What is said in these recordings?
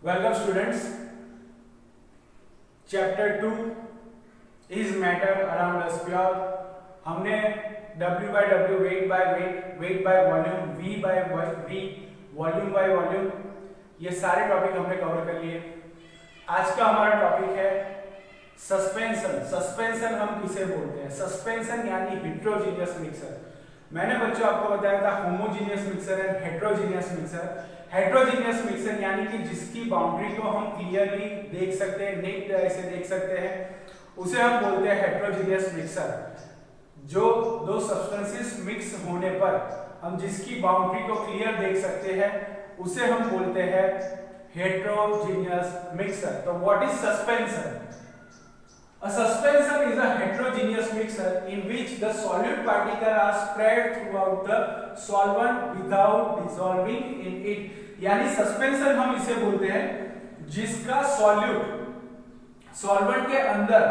Welcome students. Chapter 2 is matter around a sphere. हमने W by W, weight by weight, weight by volume, V by V, volume by volume, ये सारे topic हमने cover कर लिए। आज का हमारा टॉपिक है सस्पेंशन। सस्पेंशन हम किसे बोलते हैं? सस्पेंशन यानी हेट्रोजीनियस मिक्सर। मैंने बच्चों आपको बताया था homogeneous mixer and heterogeneous mixer. Heterogeneous mixture यानी कि जिसकी बाउंड्री को हम क्लियरली देख सकते हैं, नेक्ड आई से देख सकते हैं, उसे हम बोलते हैं हेट्रोजीनियस मिक्सर। जो दो सब्सटेंसेस मिक्स होने पर हम जिसकी बाउंड्री को क्लियर देख सकते हैं उसे हम बोलते हैं हेट्रोजीनियस मिक्सर। तो what is suspension? A suspension is a heterogeneous mixture in which the solute particles are spread throughout the solvent without dissolving in it। यानी सस्पेंशन हम इसे बोलते हैं जिसका सॉल्यूट सॉल्वेंट के अंदर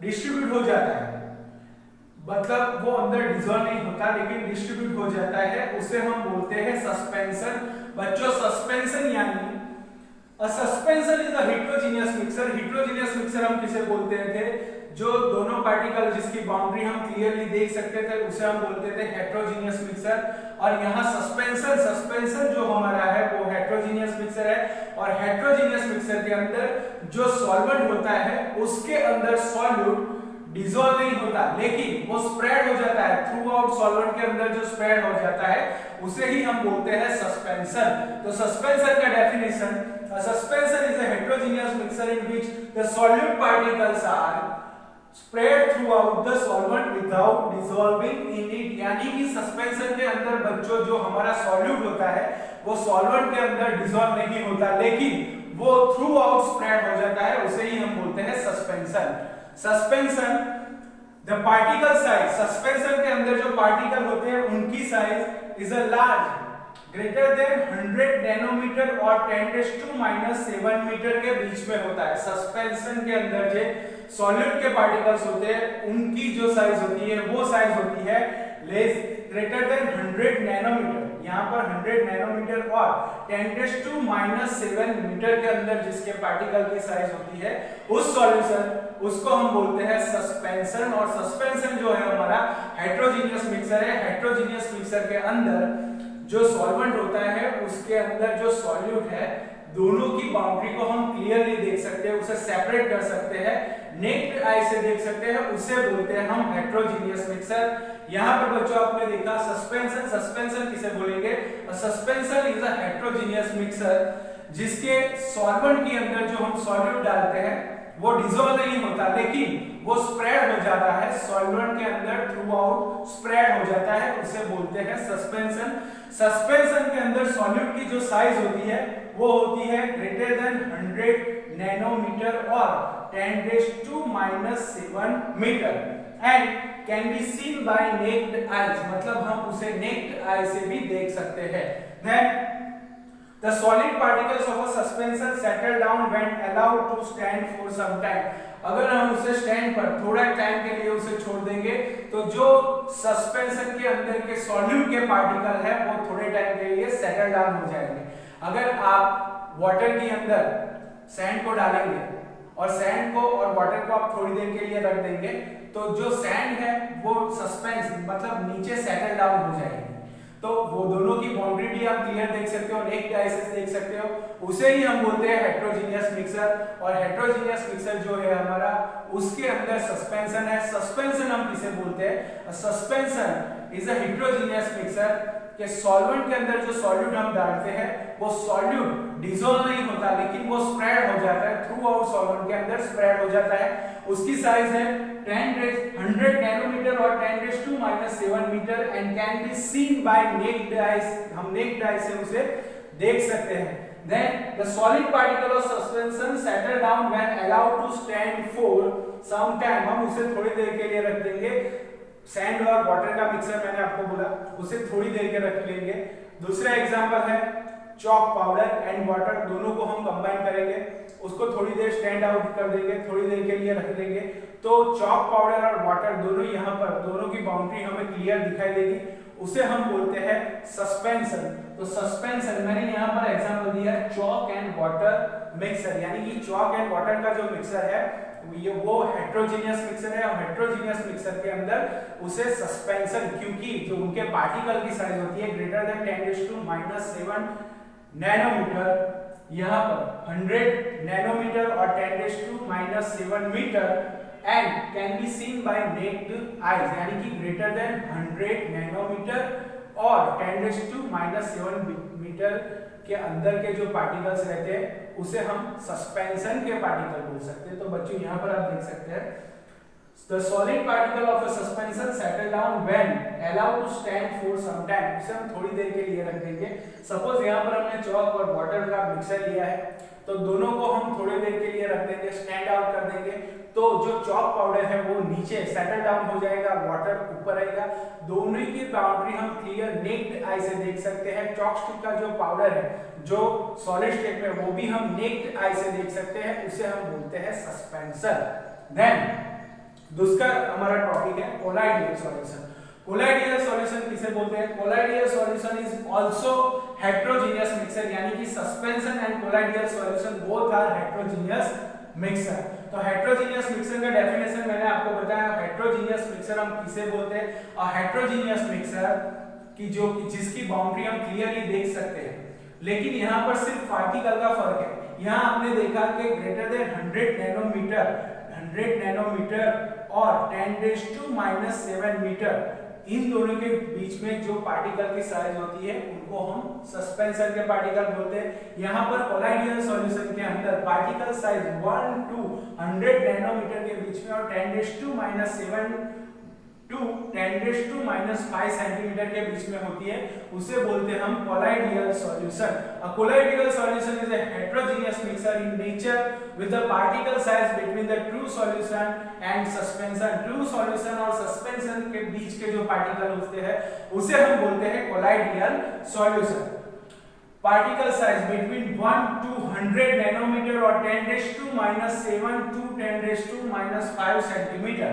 डिस्ट्रीब्यूट हो जाता है, मतलब वो अंदर डिसॉल्व नहीं होता लेकिन डिस्ट्रीब्यूट हो जाता है, उसे हम बोलते हैं सस्पेंशन। बच्चों सस्पेंशन यानी A suspension is a heterogeneous mixture। heterogeneous mixture हम किसे बोलते थे? जो दोनों पार्टिकल जिसकी बाउंड्री हम क्लियरली देख सकते थे उसे हम बोलते थे हेट्रोजीनियस मिक्सर। और यहाँ सस्पेंशन जो हमारा है वो हेट्रोजीनियस मिक्सर है। और हेट्रोजीनियस मिक्सर के अंदर जो सॉल्वेंट होता है उसके अंदर सॉल्यूट डिसॉल्व नहीं होता लेकिन वो स्प्रेड हो जाता है थ्रू आउट। सॉल्वेंट के अंदर जो स्प्रेड हो जाता है उसे ही हम बोलते हैं सस्पेंशन। तो सस्पेंशन का definition, a suspension is a heterogeneous mixture in which the solute particles are spread throughout the solvent without dissolving in it। यानी कि सस्पेंशन के अंदर बच्चों जो हमारा सॉल्यूट होता है वो सॉल्वेंट के अंदर डिसॉल्व नहीं होता लेकिन वो थ्रू आउट स्प्रेड हो जाता है, उसे ही हम बोलते हैं suspension. Suspension the particle size, suspension के अंदर जो पार्टिकल होते हैं उनकी size is a large greater than 100 nanometre और 10⁻⁷ मीटर के बीच में होता है। सस्पेंशन के अंदर जो सॉल्यूट के पार्टिकल्स होते हैं उनकी जो साइज होती है वो साइज होती है ग्रेटर देन 100 नैनोमीटर। यहाँ पर 100 नैनोमीटर और 10⁻⁷ मीटर के अंदर जिसके पार्टिकल की साइज होती है उस सॉल्यूशन उसको हम बोलते हैं सस्पेंशन। और सस्पेंशन जो है हमारा हेट्रोजीनियस मिक्सर है। हेट्रोजीनियस मिक्सर के अंदर जो सॉल्वेंट होता है उसके अंदर जो सॉल्यूट है दोनों की बाउंड्री को हम क्लियरली देख सकते हैं, उसे सेपरेट कर सकते हैं, नेक्ड आई से देख सकते हैं, उसे बोलते हैं हम हेट्रोजीनियस मिक्सर। यहाँ पर बच्चों आपने देखा सस्पेंशन। सस्पेंशन किसे बोलेंगे? Suspension is a heterogeneous mixer जिसके सॉल्वेंट के अंदर जो हम सॉल्यूट डालते हैं वो डिसॉल्व नहीं होता लेकिन वो स्प्रेड हो जाता है सॉल्वेंट के अंदर, थ्रू आउट स्प्रेड हो जाता है, उसे बोलते हैं सस्पेंशन। सस्पेंशन के अंदर सॉल्यूट की जो साइज होती है वो होती है ग्रेटर देन 100 नैनोमीटर और 10⁻⁷ metre and can be seen by naked eyes, मतलब हम उसे नेक्ड आई से भी देख सकते हैं। Then the solid particles of a suspension settle down when allowed to stand for some time। अगर हम उसे स्टैंड पर थोड़ा टाइम के लिए उसे छोड़ देंगे तो जो सस्पेंशन के अंदर के सॉल्यूट के पार्टिकल है वो थोड़े टाइम के लिए सेटल डाउन हो जाएंगे। अगर आप वाटर के अंदर सैंड को डालेंगे और सैंड को और वाटर को आप थोड़ी देर के लिए रख देंगे तो जो सैंड है वो सस्पेंस मतलब नीचे सेटल डाउन हो जाएगी, तो वो दोनों की बाउंड्री भी आप क्लियर देख सकते हो, नेक्ड आई से देख सकते हो, उसे ही हम बोलते हैं हेट्रोजीनियस मिक्सर। और हेट्रोजीनियस मिक्सर जो है हमारा उसके अंदर सस्पेंशन है। सस्पेंशन हम किसे बोलते हैं? Suspension is a heterogeneous mixer के सॉल्वेंट के अंदर जो सॉल्यूट हम डालते हैं वो सॉल्यूट डिसॉल्व नहीं होता लेकिन वो स्प्रेड हो जाता है थ्रू आउट, सॉल्वेंट के अंदर स्प्रेड हो जाता है। उसकी साइज है 100 नैनोमीटर और 10⁻⁷ metre and can be seen by naked eye. हम नेक्ड आई से उसे देख सकते हैं। Then the solid particle of suspension settle down when allowed to stand for some time। हम उसे थोड़ी देर के लिए रख देंगे। सैंड और वाटर का मिक्सर मैंने आपको बोला, उसे थोड़ी देर के रख लेंगे। दूसरा एग्जांपल है चॉक पाउडर एंड वाटर, दोनों को हम कंबाइन करेंगे, उसको थोड़ी देर स्टैंड आउट कर देंगे, थोड़ी देर के लिए रख देंगे तो चॉक पाउडर और वाटर दोनों यहाँ पर दोनों की बाउंड्री हमें क्लियर दिखाई देगी, उसे हम बोलते हैं सस्पेंशन। तो सस्पेंशन, मैंने यहाँ पर एग्जांपल दिया है चॉक एंड वाटर मिक्सर, यानी कि चॉक एंड वाटर का जो मिक्सर है वो हेट्रोजीनियस मिक्सर है, और हेट्रोजीनियस मिक्सर के अंदर उसे सस्पेंशन, क्योंकि जो उनके पार्टिकल की साइज होती है ग्रेटर देन 10⁻⁻7 नैनोमीटर, यहाँ पर 100 नैनोमीटर और 10⁻⁻7 metre, and can be seen by naked eyes, यानी कि ग्रेटर देन 100 नैनोमीटर और 10⁻⁻7 मीटर के अंदर के जो पार्टिकल्स रहते हैं उसे हम सस्पेंशन के पार्टिकल बोल सकते हैं। तो बच्चों यहाँ पर आप देख सकते हैं the solid particle of a suspension settle down when allowed to stand for some time, उसे हम थोड़ी देर के लिए रख देंगे। सपोज यहाँ पर हमने चॉक और वाटर का मिक्सर लिया है, तो दोनों को हम थोड़ी देर के लिए रख देंगे, स्टैंड आउट कर देंगे, तो जो चॉक पाउडर है वो नीचे सेटल डाउन हो जाएगा, वाटर ऊपर आएगा, दोनों की बाउंड्री हम क्लियर नेक्ड आई से देख सकते हैं। चॉक स्टिक का जो पाउडर है जो सॉलिड स्टेट में, वो भी हम नेक्ड आई से देख सकते हैं, उसे हम बोलते हैं सस्पेंशन। देन दूसरा हमारा टॉपिक है कोलाइडियल सॉल्यूशन। कोलाइडियल सॉल्यूशन किसे बोलते हैं? Colloidal solution is also heterogeneous mixture, यानी कि suspension and colloidal solution both are heterogeneous mixture. तो हेट्रोजीनियस मिक्सर का डेफिनेशन मैंने आपको बताया। हेट्रोजीनियस मिक्सर हम किसे बोलते हैं? और हेट्रोजीनियस मिक्सर की जो जिसकी बाउंड्री हम क्लियरली देख सकते हैं, लेकिन यहाँ पर सिर्फ पार्टिकल का फर्क है। यहाँ आपने देखा कि ग्रेटर देन 100 नैनोमीटर और 10⁻⁻7 मीटर, इन दोनों के बीच में जो पार्टिकल की साइज होती है उनको हम सस्पेंशन के पार्टिकल बोलते हैं। यहाँ पर कोलाइडियल सॉल्यूशन के अंदर पार्टिकल साइज 1 to 100 नैनोमीटर के बीच में और 10⁻⁻7 to 10⁻⁻5 सेंटीमीटर के बीच में होती है, उसे बोलते हैं हम colloidal solution. A colloidal solution is a heterogeneous mixture in nature with the particle size between the true solution and suspension। true solution और suspension के बीच के जो पार्टिकल होते हैं उसे हम बोलते हैं colloidal solution. Particle size between 1 to 100 nanometre और 10⁻⁻7 to 10⁻⁵ centimetre.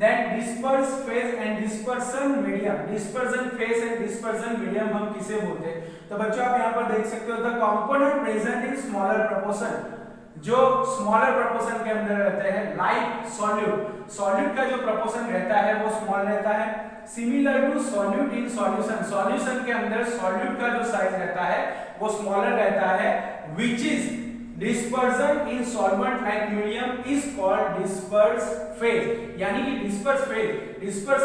Then disperse phase and dispersion medium। dispersion phase and dispersion medium हम किसे बोलते हैं? तो बच्चों आप यहाँ पर देख सकते हो the component present in smaller proportion, जो स्मॉलर प्रोपोर्शन के अंदर रहते हैं, लाइक सॉल्यूट। सॉल्यूट का जो प्रोपोर्शन रहता है वो स्मॉल रहता है, similar to solute in solution. Solution के अंदर सॉल्यूट का जो साइज रहता है वो स्मॉलर रहता है, which is dispersion in solvent like medium is called disperse phase। यानी कि disperse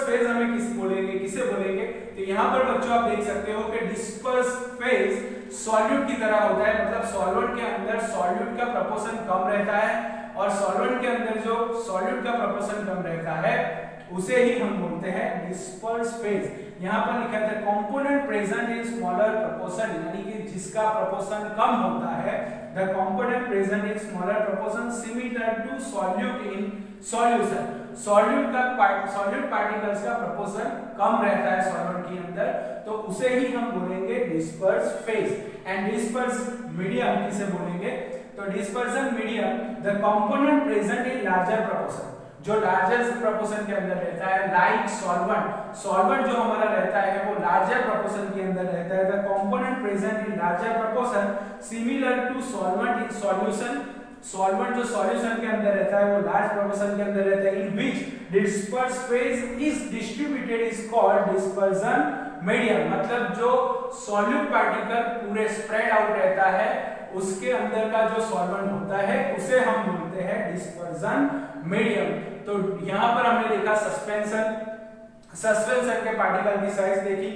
phase हमें किसे बोलेंगे? तो यहाँ पर बच्चों आप देख सकते हो कि disperse phase सॉल्यूट की तरह होता है, मतलब सॉल्वेंट के अंदर सॉल्यूट का प्रोपोर्शन कम रहता है और सॉल्वेंट के अंदर जो सॉल्यूट का प्रोपोर्शन कम रहता है उसे ही हम बोलते हैं डिस्पर्स फेज। यहाँ पर लिखा है component present in smaller proportion, यानी कि जिसका प्रोपोर्शन कम होता है, the component present in smaller proportion similar to solute in solution. Solute particles का प्रोपोर्शन कम रहता है सॉल्वेंट के अंदर, तो उसे ही हम बोलेंगे disperse phase. And disperse medium किसे बोलेंगे? तो dispersion medium the component present in larger proportion, जो लार्जर प्रोपोर्शन के अंदर रहता है, लाइक सॉल्वेंट जो हमारा रहता है वो लार्जर प्रोपोर्शन के अंदर रहता है। The component present in larger proportion similar to solvent in solution. Solvent जो सॉल्यूशन के अंदर रहता है वो लार्ज प्रोपोर्शन के अंदर रहता है, in which disperse phase is distributed is called dispersion medium. मतलब जो सॉल्यूट पार्टिकल पूरे स्प्रेड आउट रहता है उसके अंदर का जो सॉल्वेंट होता है उसे हम बोलते हैं डिस्पर्सन मीडियम। तो यहाँ पर हमने देखा सस्पेंशन के पार्टिकल की साइज देखी,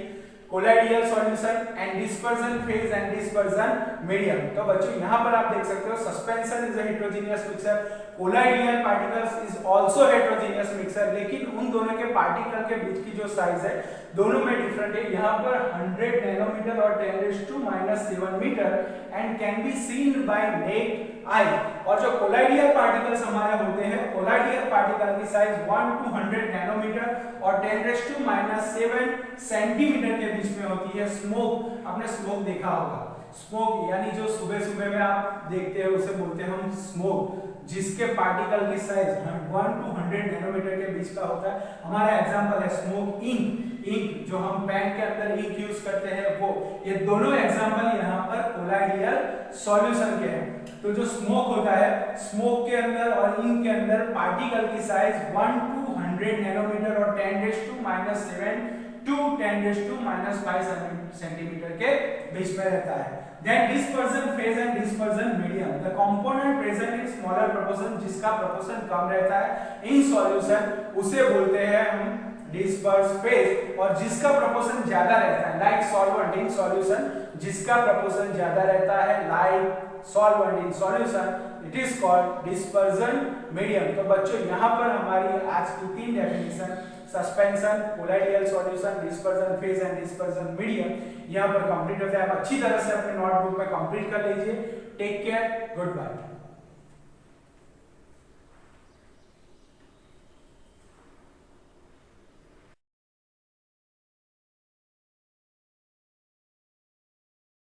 colloidal solution and dispersion phase and dispersion medium. तो बच्चों यहाँ पर आप देख सकते हो suspension is a heterogeneous mixer, colloidal particles is also heterogeneous mixer, लेकिन उन दोनों के पार्टिकल के बीच की जो साइज है दोनों में डिफरेंट है। यहाँ पर 100 नैनोमीटर और 10⁻⁻7 metre and can be seen by naked eye. और जो कोलाइडियल पार्टिकल्स हमारे होते हैं, कोलाइडियल पार्टिकल की साइज 1 to 100 नैनोमीटर और 10⁻⁷ सेंटीमीटर के बीच में होती है। स्मोक, आपने स्मोक देखा होगा, स्मोक यानी जो सुबह सुबह में आप देखते हैं उसे बोलते हैं हम स्मोक। जिसके पार्टिकल की साइज 1 to 100 नैनोमीटर के बीच का होता है। हमारा एग्जांपल है स्मोक, इंक जो हम पेन के अंदर इंक यूज करते हैं वो। ये दोनों एग्जांपल यहाँ पर कोलाइडियल सॉल्यूशन के हैं। तो जो स्मोक होता है, स्मोक के अंदर और इंक के अंदर पार्टिकल की साइज 1 to 100 नैनोमीटर और 10⁻⁻7 to 10⁻⁻5 सेंटीमीटर के बीच में रहता है। Then dispersion phase and dispersion medium. The component present in smaller proportion, जिसका proportion कम रहता है in solution, उसे बोलते हैं हम disperse phase, और जिसका proportion ज्यादा रहता है like solvent in solution, जिसका proportion ज्यादा रहता है like solvent in solution, it is called dispersion medium। तो बच्चों यहाँ पर हमारी आज की 3 definition suspension, colloidal solution, dispersion phase and dispersion medium यहाँ पर कंप्लीट होता है। आप अच्छी तरह से अपने नोटबुक में कंप्लीट कर लीजिए। Take care, good bye.